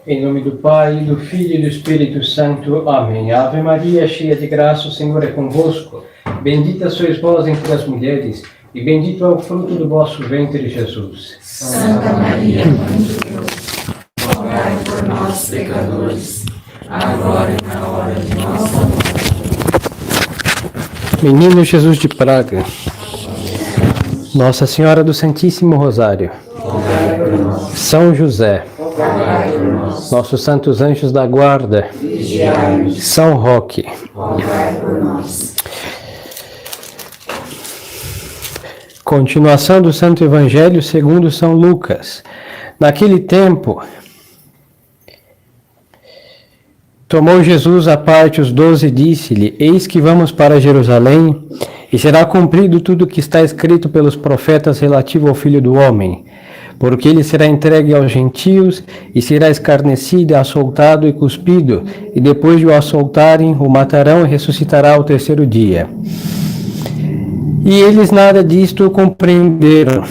Em nome do Pai, do Filho e do Espírito Santo. Amém. Ave Maria, cheia de graça, o Senhor é convosco. Bendita sois vós entre as mulheres, e bendito é o fruto do vosso ventre, Jesus. Santa Maria, Mãe de Deus, rogai por nós, pecadores, agora e na hora de nossa morte. Menino Jesus de Praga, Nossa Senhora do Santíssimo Rosário, Rogai por nós. São José, Rogai por nós. nossos santos anjos da guarda, Vigiai-nos. São Roque. Rogai por nós. Continuação do Santo Evangelho segundo São Lucas. Naquele tempo, tomou Jesus à parte os 12 e disse-lhe: Eis que vamos para Jerusalém, e será cumprido tudo o que está escrito pelos profetas relativo ao Filho do Homem. Porque ele será entregue aos gentios, e será escarnecido, açoitado e cuspido, e depois de o açoitarem, o matarão e ressuscitará ao terceiro dia. E eles nada disto compreenderam.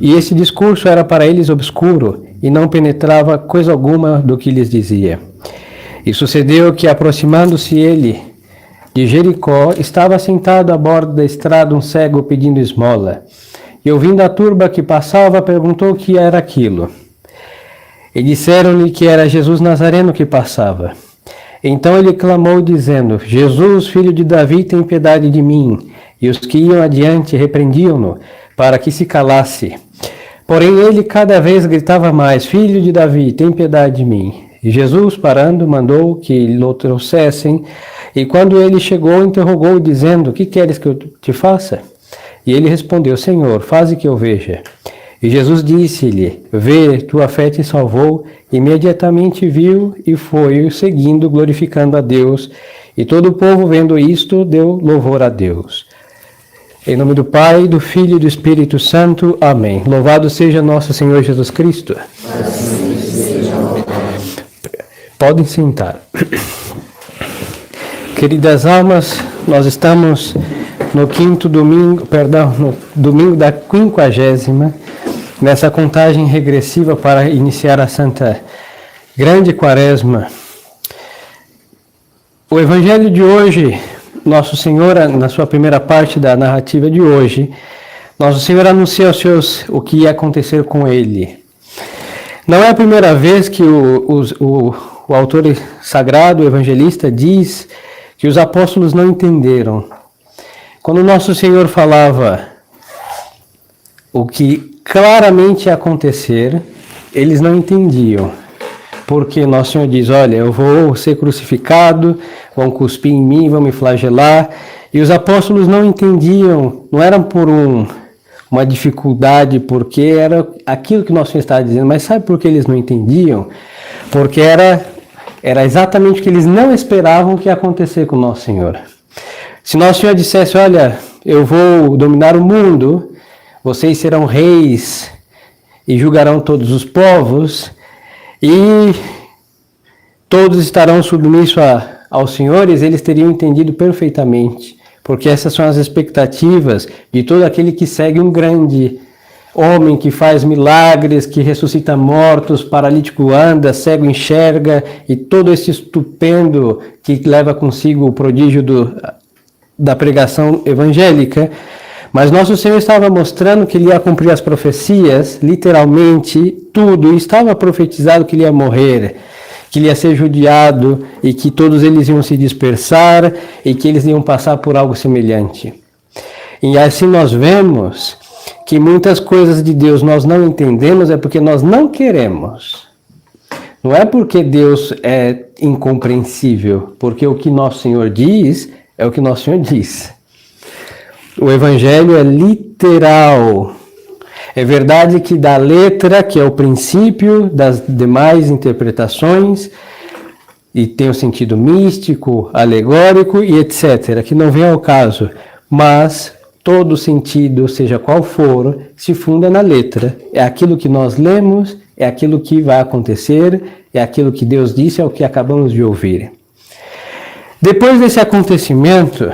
E esse discurso era para eles obscuro, e não penetrava coisa alguma do que lhes dizia. E sucedeu que, aproximando-se ele de Jericó, estava sentado à borda da estrada um cego pedindo esmola. E ouvindo a turba que passava, perguntou o que era aquilo. E disseram-lhe que era Jesus Nazareno que passava. Então ele clamou, dizendo: Jesus, filho de Davi, tem piedade de mim. E os que iam adiante repreendiam-no, para que se calasse. Porém ele cada vez gritava mais: Filho de Davi, tem piedade de mim. E Jesus, parando, mandou que o trouxessem. E quando ele chegou, interrogou, dizendo: Que queres que eu te faça? E ele respondeu: Senhor, faze que eu veja. E Jesus disse-lhe: Vê, tua fé te salvou. Imediatamente viu e foi seguindo, glorificando a Deus. E todo o povo, vendo isto, deu louvor a Deus. Em nome do Pai, do Filho e do Espírito Santo. Amém. Louvado seja nosso Senhor Jesus Cristo. Assim seja louvado. Podem sentar. Queridas almas, nós estamos no domingo da 50ª, nessa contagem regressiva para iniciar a Santa Grande Quaresma. O Evangelho de hoje, Nosso Senhor, na sua primeira parte da narrativa de hoje, Nosso Senhor anuncia aos seus o que ia acontecer com ele. Não é a primeira vez que o autor sagrado, o evangelista, diz que os apóstolos não entenderam. Quando Nosso Senhor falava o que claramente ia acontecer, eles não entendiam. Porque Nosso Senhor diz: olha, eu vou ser crucificado, vão cuspir em mim, vão me flagelar. E os apóstolos não entendiam, não era por uma dificuldade, porque era aquilo que Nosso Senhor estava dizendo. Mas sabe por que eles não entendiam? Porque era exatamente o que eles não esperavam que ia acontecer com Nosso Senhor. Se Nosso Senhor dissesse: olha, eu vou dominar o mundo, vocês serão reis e julgarão todos os povos, e todos estarão submissos aos senhores, eles teriam entendido perfeitamente, porque essas são as expectativas de todo aquele que segue um grande homem, que faz milagres, que ressuscita mortos, paralítico anda, cego enxerga, e todo esse estupendo que leva consigo o prodígio da pregação evangélica. Mas Nosso Senhor estava mostrando que ele ia cumprir as profecias, literalmente tudo, e estava profetizado que ele ia morrer, que ele ia ser judiado, e que todos eles iam se dispersar, e que eles iam passar por algo semelhante. E assim nós vemos que muitas coisas de Deus nós não entendemos, é porque nós não queremos. Não é porque Deus é incompreensível, porque o que Nosso Senhor diz é o que Nosso Senhor diz. O Evangelho é literal. É verdade que da letra, que é o princípio das demais interpretações, e tem o sentido místico, alegórico e etc., que não vem ao caso, mas todo sentido, seja qual for, se funda na letra. É aquilo que nós lemos, é aquilo que vai acontecer, é aquilo que Deus disse, é o que acabamos de ouvir. Depois desse acontecimento,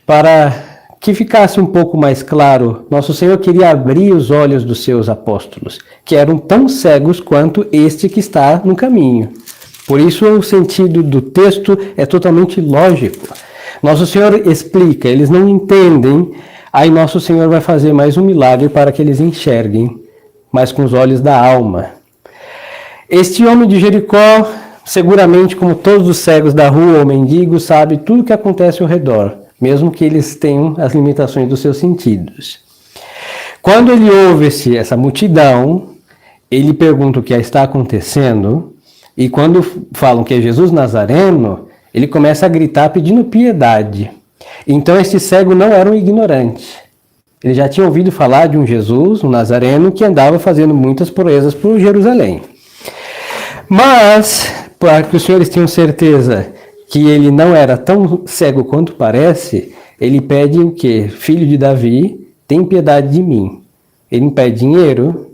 para que ficasse um pouco mais claro, nosso Senhor queria abrir os olhos dos seus apóstolos, que eram tão cegos quanto este que está no caminho. Por isso o sentido do texto é totalmente lógico. Nosso Senhor explica, eles não entendem, aí nosso Senhor vai fazer mais um milagre para que eles enxerguem, mas com os olhos da alma. Este homem de Jericó, seguramente como todos os cegos da rua ou mendigos, sabe tudo o que acontece ao redor, mesmo que eles tenham as limitações dos seus sentidos. Quando ele ouve essa multidão, ele pergunta o que está acontecendo, e quando falam que é Jesus Nazareno, ele começa a gritar pedindo piedade. Então este cego não era um ignorante. Ele já tinha ouvido falar de um Jesus, um Nazareno, que andava fazendo muitas proezas por Jerusalém. Mas, para que os senhores tenham certeza que ele não era tão cego quanto parece, ele pede o quê? Filho de Davi, tem piedade de mim. Ele não pede dinheiro,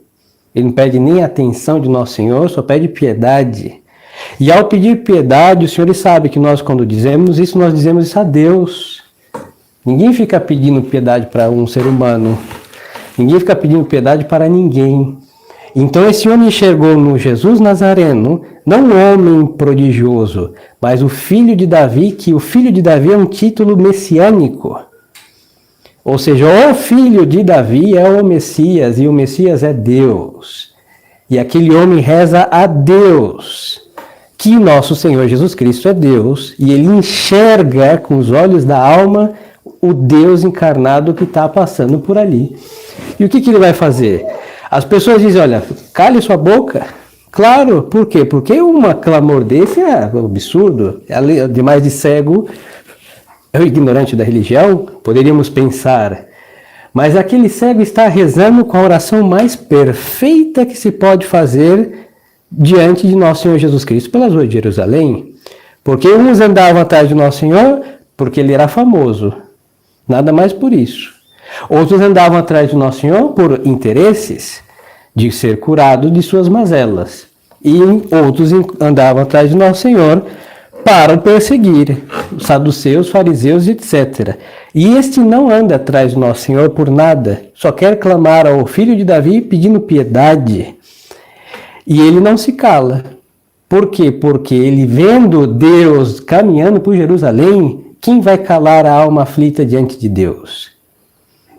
ele não pede nem atenção de Nosso Senhor, só pede piedade. E ao pedir piedade, os senhores sabem que nós, quando dizemos isso, nós dizemos isso a Deus. Ninguém fica pedindo piedade para um ser humano. Ninguém fica pedindo piedade para ninguém. Então esse homem enxergou no Jesus Nazareno, não um homem prodigioso, mas o filho de Davi, que o filho de Davi é um título messiânico. Ou seja, o filho de Davi é o Messias, e o Messias é Deus. E aquele homem reza a Deus, que nosso Senhor Jesus Cristo é Deus, e ele enxerga com os olhos da alma o Deus encarnado que está passando por ali. E o que ele vai fazer? As pessoas dizem, olha, cale sua boca. Claro, por quê? Porque um clamor desse é absurdo. Demais de cego, é o ignorante da religião, poderíamos pensar. Mas aquele cego está rezando com a oração mais perfeita que se pode fazer diante de Nosso Senhor Jesus Cristo pelas ruas de Jerusalém. Porque uns andavam atrás de Nosso Senhor porque ele era famoso. Nada mais por isso. Outros andavam atrás de Nosso Senhor por interesses de ser curado de suas mazelas. E outros andavam atrás de Nosso Senhor para o perseguir, os saduceus, fariseus, etc. E este não anda atrás de Nosso Senhor por nada, só quer clamar ao filho de Davi pedindo piedade. E ele não se cala. Por quê? Porque ele vendo Deus caminhando por Jerusalém, quem vai calar a alma aflita diante de Deus?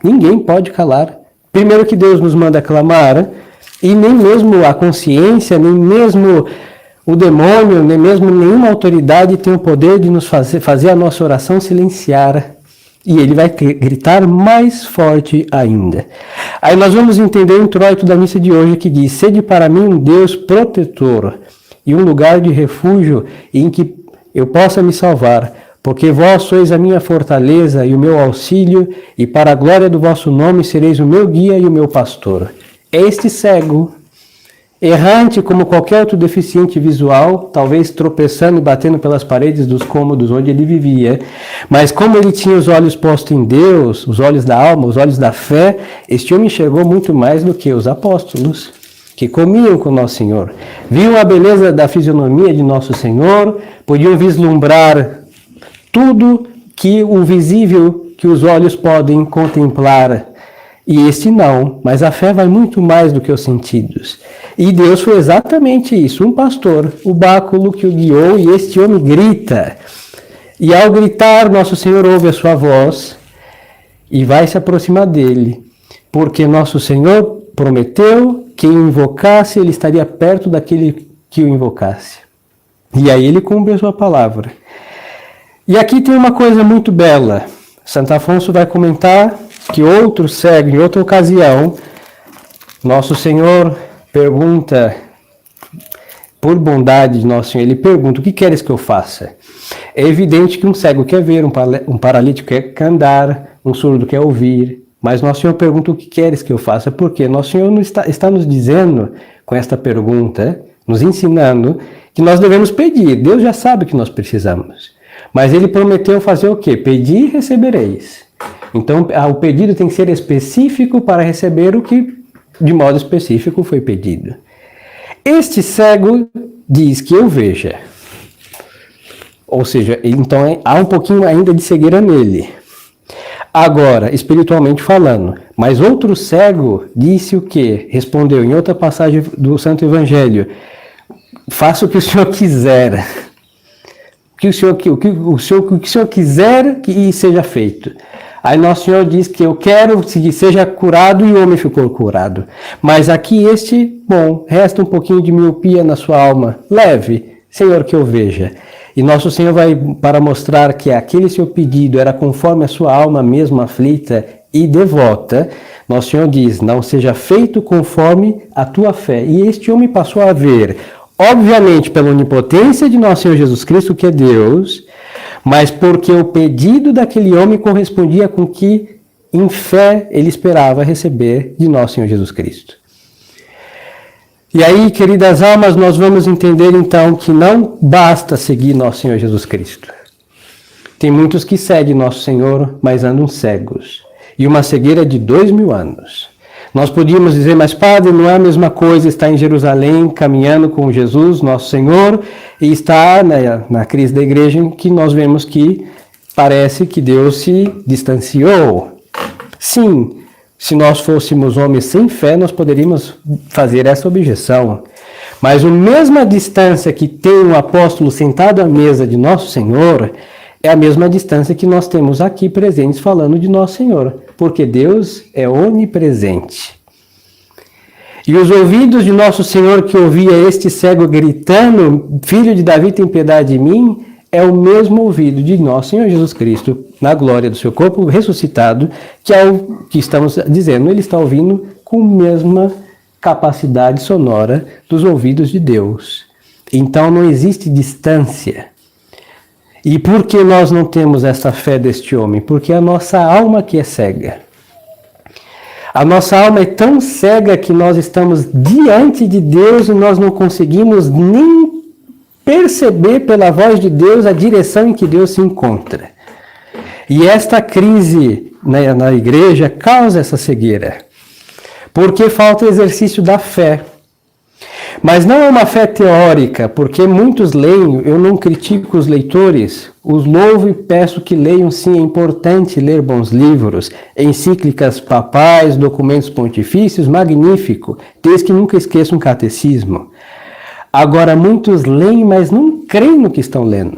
Ninguém pode calar. Primeiro que Deus nos manda clamar, e nem mesmo a consciência, nem mesmo o demônio, nem mesmo nenhuma autoridade tem o poder de nos fazer a nossa oração silenciar. E ele vai gritar mais forte ainda. Aí nós vamos entender o introito da missa de hoje que diz: sede para mim um Deus protetor e um lugar de refúgio em que eu possa me salvar, porque vós sois a minha fortaleza e o meu auxílio, e para a glória do vosso nome sereis o meu guia e o meu pastor. Este cego, errante como qualquer outro deficiente visual, talvez tropeçando e batendo pelas paredes dos cômodos onde ele vivia, mas como ele tinha os olhos postos em Deus, os olhos da alma, os olhos da fé, este homem enxergou muito mais do que os apóstolos, que comiam com Nosso Senhor. Viam a beleza da fisionomia de Nosso Senhor, podiam vislumbrar tudo que o visível, que os olhos podem contemplar. E este não, mas a fé vai muito mais do que os sentidos. E Deus foi exatamente isso, um pastor, o báculo que o guiou, e este homem grita. E ao gritar, Nosso Senhor ouve a sua voz e vai se aproximar dele, porque Nosso Senhor prometeu que o invocasse, ele estaria perto daquele que o invocasse. E aí ele cumpre a sua palavra. E aqui tem uma coisa muito bela. Santo Afonso vai comentar que outro cego, em outra ocasião, Nosso Senhor pergunta, por bondade de Nosso Senhor, ele pergunta: o que queres que eu faça? É evidente que um cego quer ver, um paralítico quer andar, um surdo quer ouvir, mas Nosso Senhor pergunta: o que queres que eu faça? Porque Nosso Senhor está nos dizendo, com esta pergunta, nos ensinando, que nós devemos pedir. Deus já sabe o que nós precisamos. Mas ele prometeu fazer o quê? Pedir e recebereis. Então, o pedido tem que ser específico para receber o que, de modo específico, foi pedido. Este cego diz que eu veja. Ou seja, então há um pouquinho ainda de cegueira nele. Agora, espiritualmente falando, mas outro cego disse o quê? Respondeu em outra passagem do Santo Evangelho: faça o que o Senhor quiser. O que o Senhor quiser que seja feito. Aí Nosso Senhor diz que eu quero que seja curado, e o homem ficou curado. Mas aqui resta um pouquinho de miopia na sua alma. Leve, Senhor, que eu veja. E Nosso Senhor vai para mostrar que aquele seu pedido era conforme a sua alma mesmo aflita e devota. Nosso Senhor diz: não seja feito conforme a tua fé. E este homem passou a ver, obviamente pela onipotência de Nosso Senhor Jesus Cristo, que é Deus, mas porque o pedido daquele homem correspondia com o que, em fé, ele esperava receber de Nosso Senhor Jesus Cristo. E aí, queridas almas, nós vamos entender então que não basta seguir Nosso Senhor Jesus Cristo. Tem muitos que seguem Nosso Senhor, mas andam cegos. E uma cegueira de 2000 anos. Nós podíamos dizer: mas Padre, não é a mesma coisa estar em Jerusalém caminhando com Jesus, Nosso Senhor, e estar na crise da igreja, em que nós vemos que parece que Deus se distanciou. Sim, se nós fôssemos homens sem fé, nós poderíamos fazer essa objeção. Mas a mesma distância que tem o apóstolo sentado à mesa de Nosso Senhor é a mesma distância que nós temos aqui presentes falando de Nosso Senhor, porque Deus é onipresente. E os ouvidos de Nosso Senhor, que ouvia este cego gritando: Filho de Davi, tem piedade de mim, é o mesmo ouvido de Nosso Senhor Jesus Cristo, na glória do seu corpo ressuscitado, que é o que estamos dizendo. Ele está ouvindo com a mesma capacidade sonora dos ouvidos de Deus. Então não existe distância. E por que nós não temos essa fé deste homem? Porque a nossa alma que é cega. A nossa alma é tão cega que nós estamos diante de Deus e nós não conseguimos nem perceber pela voz de Deus a direção em que Deus se encontra. E esta crise na igreja causa essa cegueira, porque falta o exercício da fé. Mas não é uma fé teórica, porque muitos leem, eu não critico os leitores, os louvo e peço que leiam sim, é importante ler bons livros, encíclicas papais, documentos pontifícios, magnífico, desde que nunca esqueçam um catecismo. Agora, muitos leem, mas não creem no que estão lendo.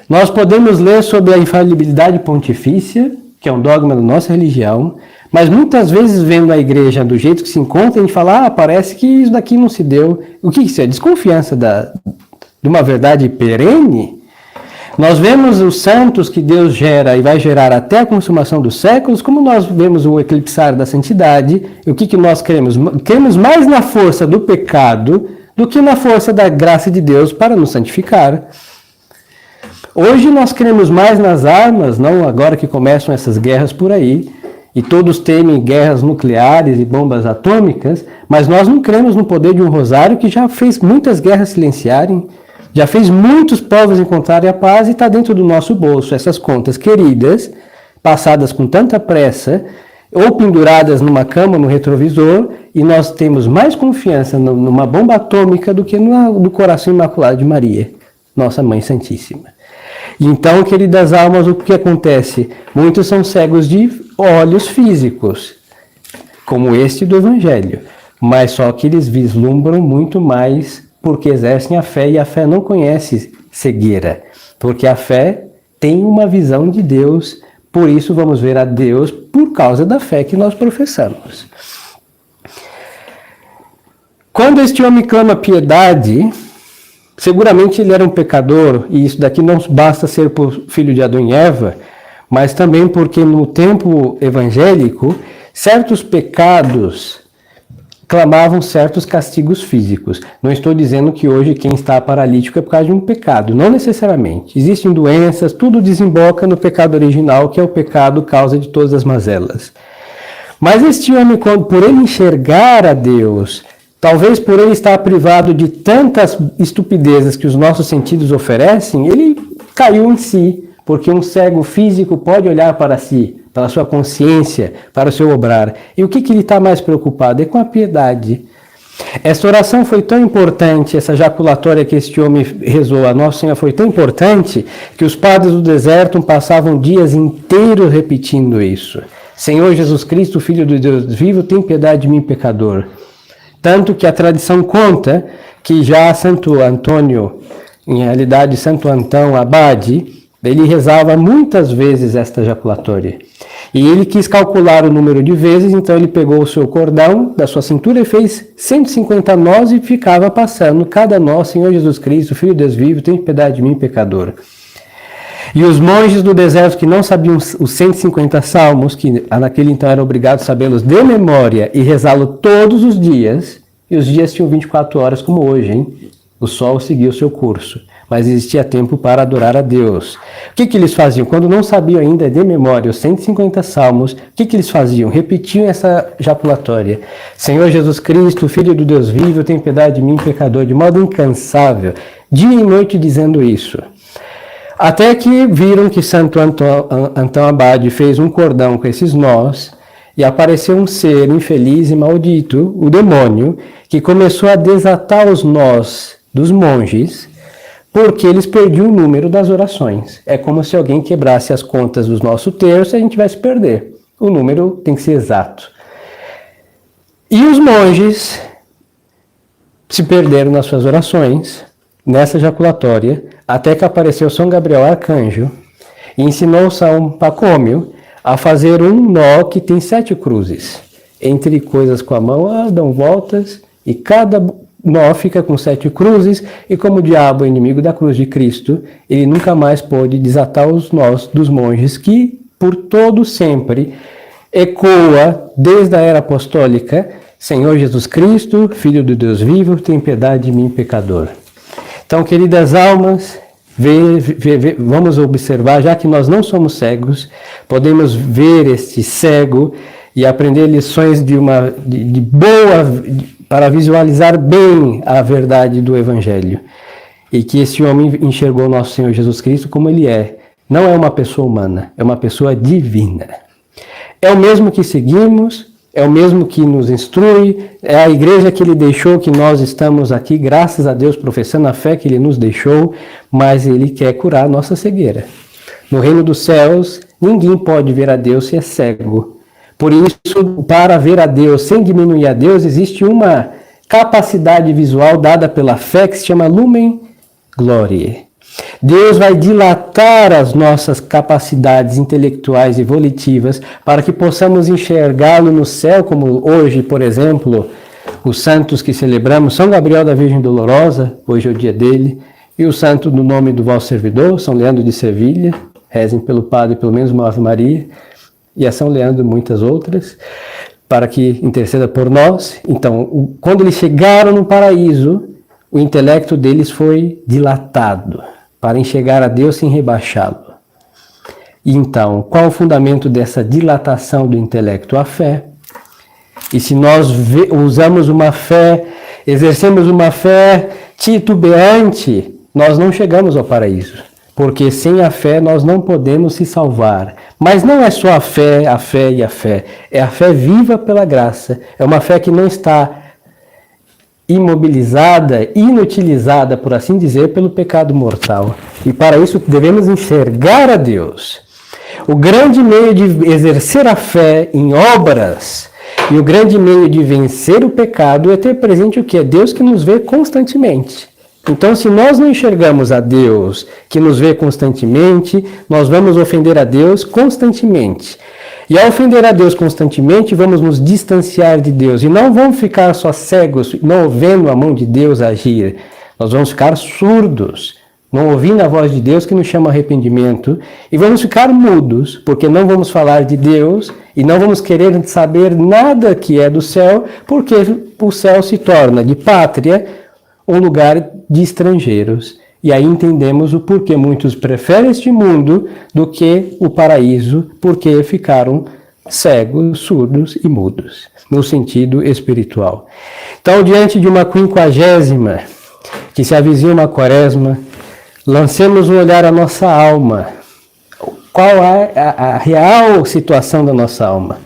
Nós podemos ler sobre a infalibilidade pontifícia, que é um dogma da nossa religião, mas muitas vezes vendo a igreja do jeito que se encontra, a gente fala: parece que isso daqui não se deu. O que isso é? Desconfiança de uma verdade perene? Nós vemos os santos que Deus gera e vai gerar até a consumação dos séculos, como nós vemos o eclipsar da santidade. E o que nós queremos? Queremos mais na força do pecado do que na força da graça de Deus para nos santificar. Hoje nós queremos mais nas armas, não agora que começam essas guerras por aí, e todos temem guerras nucleares e bombas atômicas, mas nós não cremos no poder de um rosário que já fez muitas guerras silenciarem, já fez muitos povos encontrarem a paz e está dentro do nosso bolso. Essas contas queridas, passadas com tanta pressa, ou penduradas numa cama, no retrovisor, e nós temos mais confiança numa bomba atômica do que no coração imaculado de Maria, nossa Mãe Santíssima. Então, queridas almas, o que acontece? Muitos são cegos de olhos físicos, como este do Evangelho, mas só que eles vislumbram muito mais porque exercem a fé, e a fé não conhece cegueira, porque a fé tem uma visão de Deus, por isso vamos ver a Deus por causa da fé que nós professamos. Quando este homem clama piedade, seguramente ele era um pecador, e isso daqui não basta ser por filho de Adão e Eva, mas também porque no tempo evangélico, certos pecados clamavam certos castigos físicos. Não estou dizendo que hoje quem está paralítico é por causa de um pecado, não necessariamente. Existem doenças, tudo desemboca no pecado original, que é o pecado causa de todas as mazelas. Mas este homem, por ele enxergar a Deus, talvez por ele estar privado de tantas estupidezes que os nossos sentidos oferecem, ele caiu em si, porque um cego físico pode olhar para si, para a sua consciência, para o seu obrar. E o que ele está mais preocupado? É com a piedade. Esta oração foi tão importante, essa jaculatória que este homem rezou a Nossa Senhora foi tão importante que os padres do deserto passavam dias inteiros repetindo isso. Senhor Jesus Cristo, Filho do Deus vivo, tem piedade de mim, pecador. Tanto que a tradição conta que já Santo Antônio, em realidade Santo Antão Abade, ele rezava muitas vezes esta jaculatória. E ele quis calcular o número de vezes, então ele pegou o seu cordão da sua cintura e fez 150 nós e ficava passando cada nó, Senhor Jesus Cristo, Filho de Deus vivo, tem piedade de mim, pecador. E os monges do deserto que não sabiam os 150 salmos, que naquele então eram obrigados a sabê-los de memória e rezá-lo todos os dias, e os dias tinham 24 horas como hoje, hein? O sol seguia o seu curso, mas existia tempo para adorar a Deus. O que eles faziam? Quando não sabiam ainda de memória os 150 salmos, o que eles faziam? Repetiam essa jaculatória. Senhor Jesus Cristo, Filho do Deus vivo, tem piedade de mim, pecador, de modo incansável, dia e noite dizendo isso. Até que viram que Santo Antão Abade fez um cordão com esses nós, e apareceu um ser infeliz e maldito, o demônio, que começou a desatar os nós dos monges, porque eles perdiam o número das orações. É como se alguém quebrasse as contas do nosso terço e a gente tivesse que perder. O número tem que ser exato. E os monges se perderam nas suas orações, nessa jaculatória, até que apareceu São Gabriel Arcanjo e ensinou São Pacômio a fazer um nó que tem 7 cruzes. Entre coisas com a mão, dão voltas e cada nó fica com 7 cruzes, e como o diabo é inimigo da cruz de Cristo, ele nunca mais pôde desatar os nós dos monges, que por todo sempre ecoa desde a era apostólica: Senhor Jesus Cristo, Filho do Deus vivo, tem piedade de mim, pecador. Então, queridas almas, vamos observar, já que nós não somos cegos, podemos ver este cego e aprender lições para visualizar bem a verdade do Evangelho. E que esse homem enxergou nosso Senhor Jesus Cristo como ele é. Não é uma pessoa humana, é uma pessoa divina. É o mesmo que seguimos, é o mesmo que nos instrui, é a igreja que ele deixou, que nós estamos aqui, graças a Deus, professando a fé que ele nos deixou, mas ele quer curar a nossa cegueira. No reino dos céus, ninguém pode ver a Deus se é cego. Por isso, para ver a Deus sem diminuir a Deus, existe uma capacidade visual dada pela fé que se chama Lumen Gloriae. Deus vai dilatar as nossas capacidades intelectuais e volitivas para que possamos enxergá-lo no céu, como hoje, por exemplo, os santos que celebramos, São Gabriel da Virgem Dolorosa, hoje é o dia dele, e o santo do nome do vosso servidor, São Leandro de Sevilha, rezem pelo padre pelo menos uma Ave Maria, e a São Leandro e muitas outras, para que interceda por nós. Então, quando eles chegaram no paraíso, o intelecto deles foi dilatado, para enxergar a Deus sem rebaixá-lo. E então, qual o fundamento dessa dilatação do intelecto? A fé. E se nós usamos uma fé, exercemos uma fé titubeante, nós não chegamos ao paraíso. Porque sem a fé nós não podemos se salvar. Mas não é só a fé e a fé. É a fé viva pela graça. É uma fé que não está imobilizada, inutilizada, por assim dizer, pelo pecado mortal. E para isso devemos enxergar a Deus. O grande meio de exercer a fé em obras e o grande meio de vencer o pecado é ter presente o que? É Deus que nos vê constantemente. Então, se nós não enxergamos a Deus que nos vê constantemente, nós vamos ofender a Deus constantemente. E ao ofender a Deus constantemente, vamos nos distanciar de Deus. E não vamos ficar só cegos, não ouvindo a mão de Deus agir. Nós vamos ficar surdos, não ouvindo a voz de Deus que nos chama arrependimento. E vamos ficar mudos, porque não vamos falar de Deus e não vamos querer saber nada que é do céu, porque o céu se torna de pátria um lugar de estrangeiros. E aí entendemos o porquê muitos preferem este mundo do que o paraíso, porque ficaram cegos, surdos e mudos, no sentido espiritual. Então, diante de uma 50ª, que se avizinha uma quaresma, lancemos um olhar à nossa alma. Qual é a real situação da nossa alma?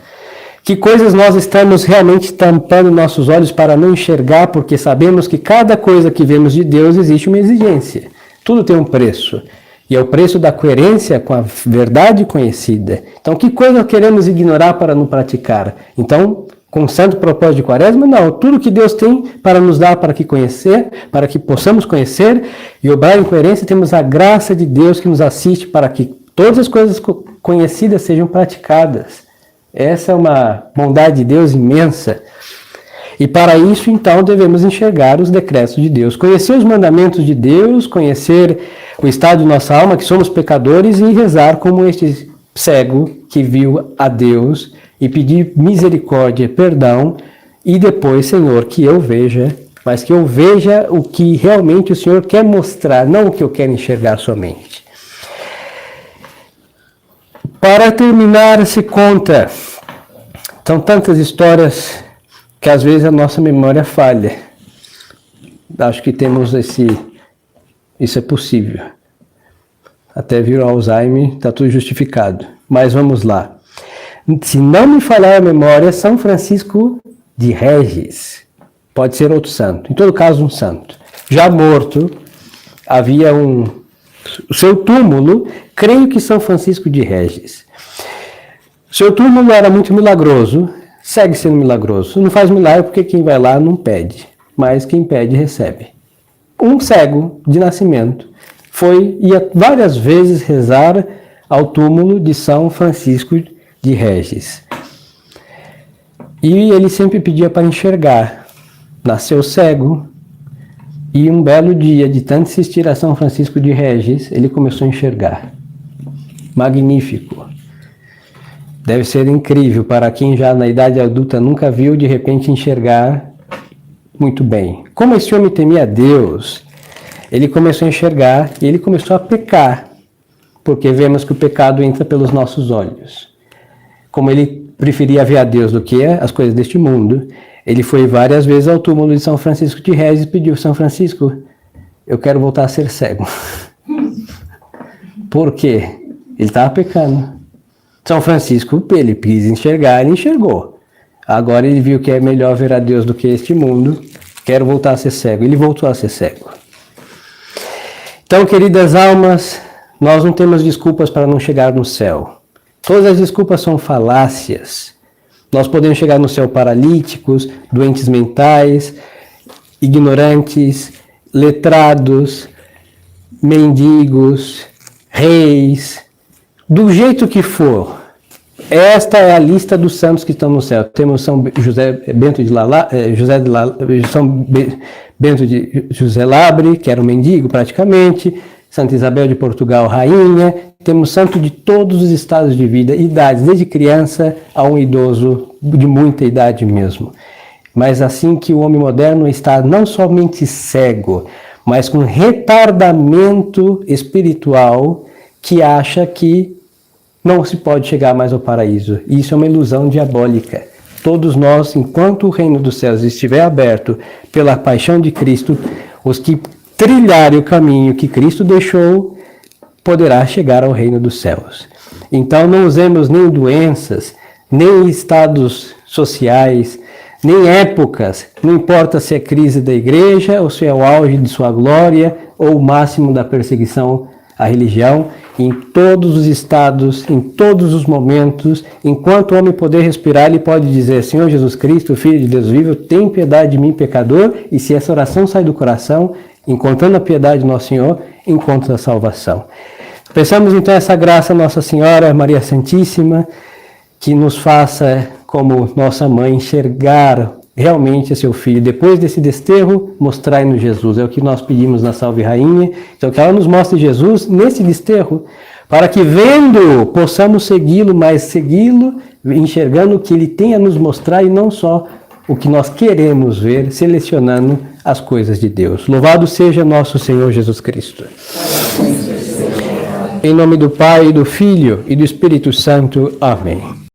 Que coisas nós estamos realmente tampando nossos olhos para não enxergar, porque sabemos que cada coisa que vemos de Deus existe uma exigência. Tudo tem um preço. E é o preço da coerência com a verdade conhecida. Então, que coisa queremos ignorar para não praticar? Então, com o santo propósito de Quaresma, não. Tudo que Deus tem para nos dar para que possamos conhecer e obrar em coerência, temos a graça de Deus que nos assiste para que todas as coisas conhecidas sejam praticadas. Essa é uma bondade de Deus imensa. E para isso, então, devemos enxergar os decretos de Deus. Conhecer os mandamentos de Deus, conhecer o estado de nossa alma, que somos pecadores, e rezar como este cego que viu a Deus e pedir misericórdia, perdão, e depois, Senhor, que eu veja, mas que eu veja o que realmente o Senhor quer mostrar, não o que eu quero enxergar somente. Para terminar, se conta, são tantas histórias que às vezes a nossa memória falha. Acho que temos isso é possível. Até vir o Alzheimer, está tudo justificado. Mas vamos lá. Se não me falhar a memória, São Francisco de Regis, pode ser outro santo, em todo caso um santo. Já morto, havia o seu túmulo, creio que São Francisco de Regis. O seu túmulo era muito milagroso, segue sendo milagroso. Não faz milagre porque quem vai lá não pede, mas quem pede recebe. Um cego de nascimento ia várias vezes rezar ao túmulo de São Francisco de Regis. E ele sempre pedia para enxergar. Nasceu cego e um belo dia, de tanto insistir a São Francisco de Regis, ele começou a enxergar. Magnífico. Deve ser incrível para quem já na idade adulta nunca viu de repente enxergar muito bem. Como esse homem temia a Deus, ele começou a enxergar e ele começou a pecar, porque vemos que o pecado entra pelos nossos olhos. Como ele preferia ver a Deus do que as coisas deste mundo, ele foi várias vezes ao túmulo de São Francisco de Regis e pediu: São Francisco, eu quero voltar a ser cego. Por quê? Ele estava pecando. São Francisco, ele quis enxergar, ele enxergou. Agora ele viu que é melhor ver a Deus do que este mundo. Quero voltar a ser cego. Ele voltou a ser cego. Então, queridas almas, nós não temos desculpas para não chegar no céu. Todas as desculpas são falácias. Nós podemos chegar no céu paralíticos, doentes mentais, ignorantes, letrados, mendigos, reis, do jeito que for. Esta é a lista dos santos que estão no céu. Temos São Bento de José Labre, que era um mendigo praticamente, Santa Isabel de Portugal, rainha. Temos santo de todos os estados de vida, idades, desde criança a um idoso de muita idade mesmo. Mas assim que o homem moderno está não somente cego, mas com retardamento espiritual, que acha que não se pode chegar mais ao paraíso. E isso é uma ilusão diabólica. Todos nós, enquanto o reino dos céus estiver aberto pela paixão de Cristo, os que trilharem o caminho que Cristo deixou, poderá chegar ao reino dos céus. Então não usemos nem doenças, nem estados sociais, nem épocas, não importa se é crise da igreja, ou se é o auge de sua glória, ou o máximo da perseguição à religião, em todos os estados, em todos os momentos, enquanto o homem poder respirar, ele pode dizer: Senhor Jesus Cristo, Filho de Deus vivo, tem piedade de mim, pecador. E se essa oração sai do coração, encontrando a piedade do nosso Senhor, encontra a salvação. Peçamos então essa graça a Nossa Senhora, Maria Santíssima, que nos faça, como nossa mãe, enxergar realmente a seu filho. Depois desse desterro, mostrai-nos Jesus. É o que nós pedimos na Salve Rainha. Então, que ela nos mostre Jesus nesse desterro, para que vendo possamos segui-lo, mas segui-lo enxergando o que ele tem a nos mostrar e não só o que nós queremos ver, selecionando as coisas de Deus. Louvado seja nosso Senhor Jesus Cristo. Em nome do Pai, do Filho e do Espírito Santo. Amém.